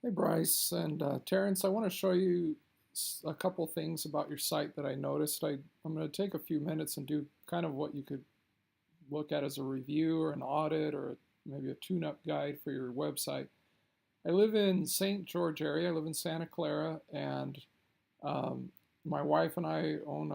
Hey Bryce and Terrence, I want to show you a couple things about your site that I noticed. I'm going to take a few minutes and do kind of what you could look at as a review or an audit or maybe a tune-up guide for your website. I live in St. George area. I live in Santa Clara, and um, my wife and I own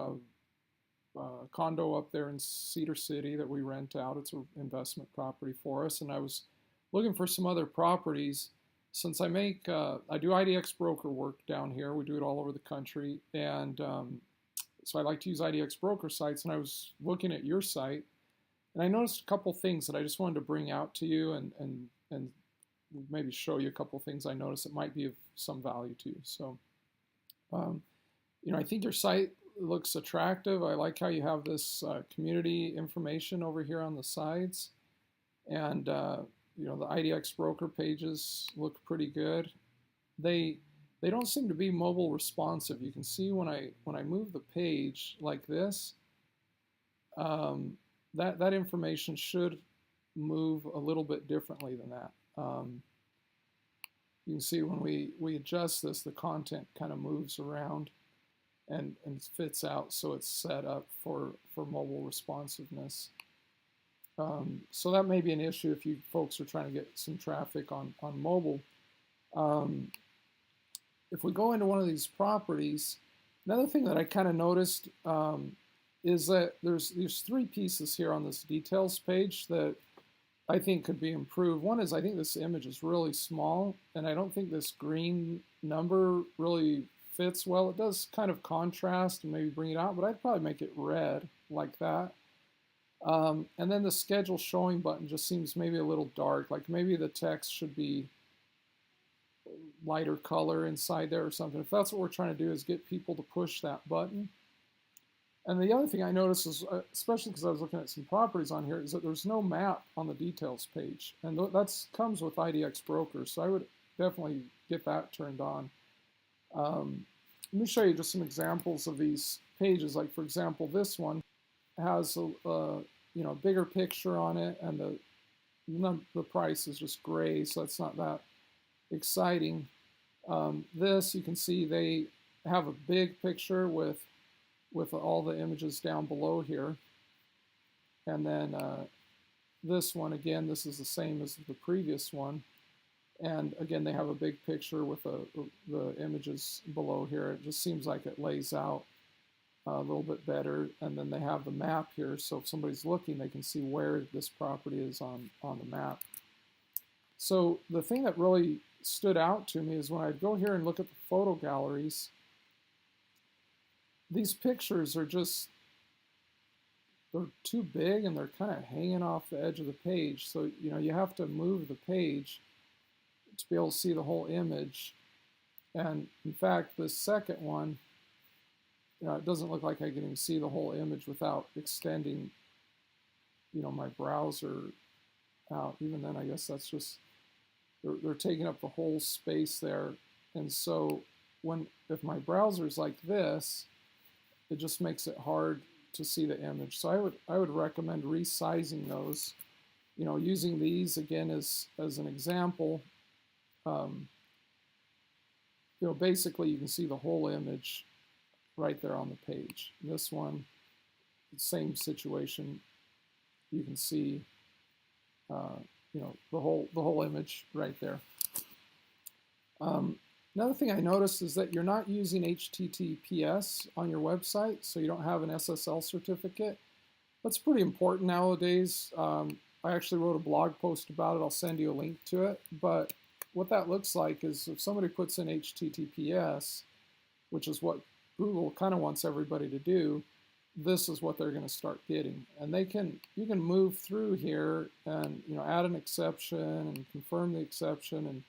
a condo up there in Cedar City that we rent out. It's an investment property for us, and I was looking for some other properties since I do IDX broker work down here. We do it all over the country, and so I like to use IDX broker sites. And I was looking at your site, and I noticed a couple things that I just wanted to bring out to you and maybe show you a couple things I noticed that might be of some value to you. So, um, I think your site looks attractive. I like how you have this community information over here on the sides, and the IDX broker pages look pretty good. They they don't seem to be mobile responsive. You can see when I move the page like this, um, that information should move a little bit differently than that. You can see when we adjust this, the content kind of moves around and fits out, so it's set up for mobile responsiveness. So that may be an issue if you folks are trying to get some traffic on mobile. Um, if we go into one of these properties, another thing that I kind of noticed is that there's three pieces here on this details page that I think could be improved. One is I think this image is really small, and I don't think this green number really fits well. It does kind of contrast and maybe bring it out, but I'd probably make it red like that. And then the schedule showing button just seems maybe a little dark. Like maybe the text should be lighter color inside there or something. If that's what we're trying to do, is get people to push that button. And the other thing I noticed is, especially because I was looking at some properties on here, is that there's no map on the details page. And that comes with IDX Broker, so I would definitely get that turned on. Let me show you just some examples of these pages. Like, for example, this one has a bigger picture on it, and the price is just gray, so it's not that exciting. This, you can see they have a big picture with all the images down below here. And then this one, again, this is the same as the previous one. And again, they have a big picture with the images below here. It just seems like it lays out a little bit better. And then they have the map here, so if somebody's looking, they can see where this property is on the map. So the thing that really stood out to me is when I'd go here and look at the photo galleries, these pictures are they're too big and they're kind of hanging off the edge of the page. So, you have to move the page to be able to see the whole image. And in fact, this second one, it doesn't look like I can even see the whole image without extending, my browser out. Even then, I guess that's just, they're taking up the whole space there. And so if my browser is like this, it just makes it hard to see the image. So I would recommend resizing those. Using these again as an example. Basically you can see the whole image right there on the page. This one, same situation. You can see, the whole image right there. Another thing I noticed is that you're not using HTTPS on your website, so you don't have an SSL certificate. That's pretty important nowadays. I actually wrote a blog post about it. I'll send you a link to it. But what that looks like is if somebody puts in HTTPS, which is what Google kind of wants everybody to do, this is what they're going to start getting. And you can move through here and add an exception and confirm the exception and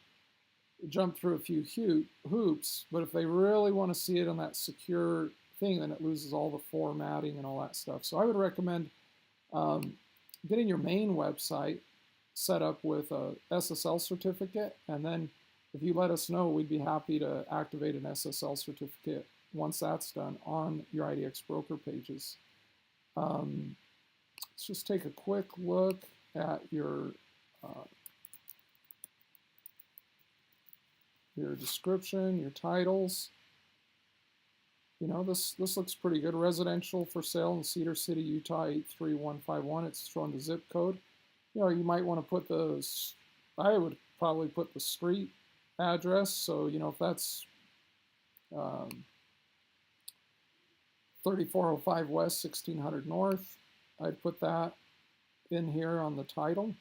jump through a few hoops, but if they really want to see it on that secure thing, then it loses all the formatting and all that stuff. So I would recommend getting your main website set up with a SSL certificate, and then if you let us know, we'd be happy to activate an SSL certificate once that's done on your IDX broker pages. Let's just take a quick look at your your description, your titles. You know, this looks pretty good. Residential for sale in Cedar City, Utah 83151. It's showing the zip code. You know, you might want to put the, I would probably put the street address. So, you know, if that's 3405 West, 1600 North, I'd put that in here on the title.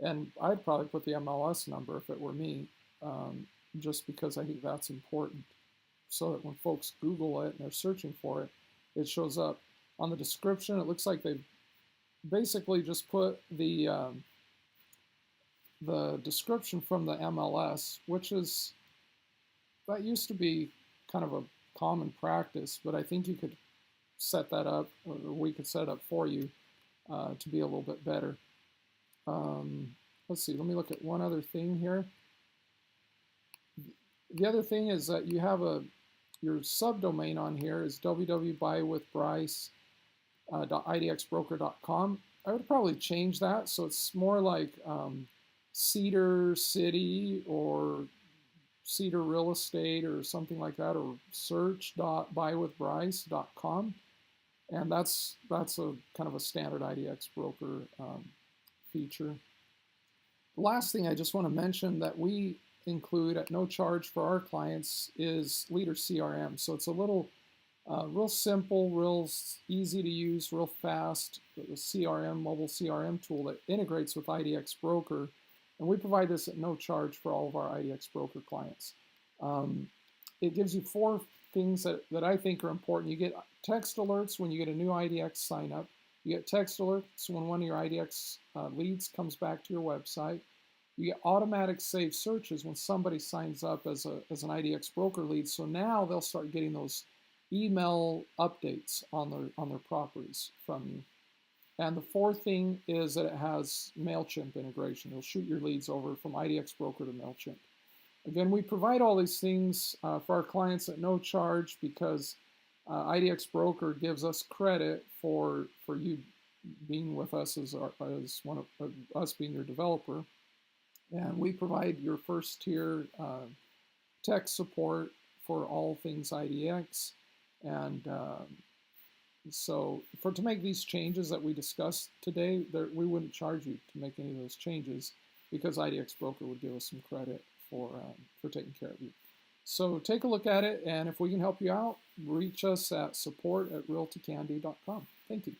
And I'd probably put the MLS number if it were me, just because I think that's important, so that when folks Google it and they're searching for it, it shows up. On the description, it looks like they've basically just put the description from the MLS, which is, that used to be kind of a common practice, but I think you could set that up, or we could set it up for you to be a little bit better. Let's see, let me look at one other thing here. The other thing is that you have your subdomain on here is www.buyewithbryce.idxbroker.com. I would probably change that so it's more like Cedar City or Cedar Real Estate or something like that, or search.buyewithbryce.com. And that's a kind of a standard IDX broker feature. The last thing I just want to mention that we include at no charge for our clients is LeaderCRM. So it's a little real simple, real easy to use, real fast CRM, mobile CRM tool that integrates with IDX Broker. And we provide this at no charge for all of our IDX Broker clients. It gives you 4 things that I think are important. You get text alerts when you get a new IDX sign up. You get text alerts when one of your IDX leads comes back to your website. You get automatic saved searches when somebody signs up as an IDX broker lead. So now they'll start getting those email updates on their properties from you. And the 4th thing is that it has MailChimp integration. It'll shoot your leads over from IDX Broker to MailChimp. Again, we provide all these things for our clients at no charge because IDX Broker gives us credit for you being with us as one of us being your developer. And we provide your first tier tech support for all things IDX. And so to make these changes that we discussed today, we wouldn't charge you to make any of those changes because IDX Broker would give us some credit for taking care of you. So take a look at it, and if we can help you out, reach us at support@realtycandy.com. Thank you.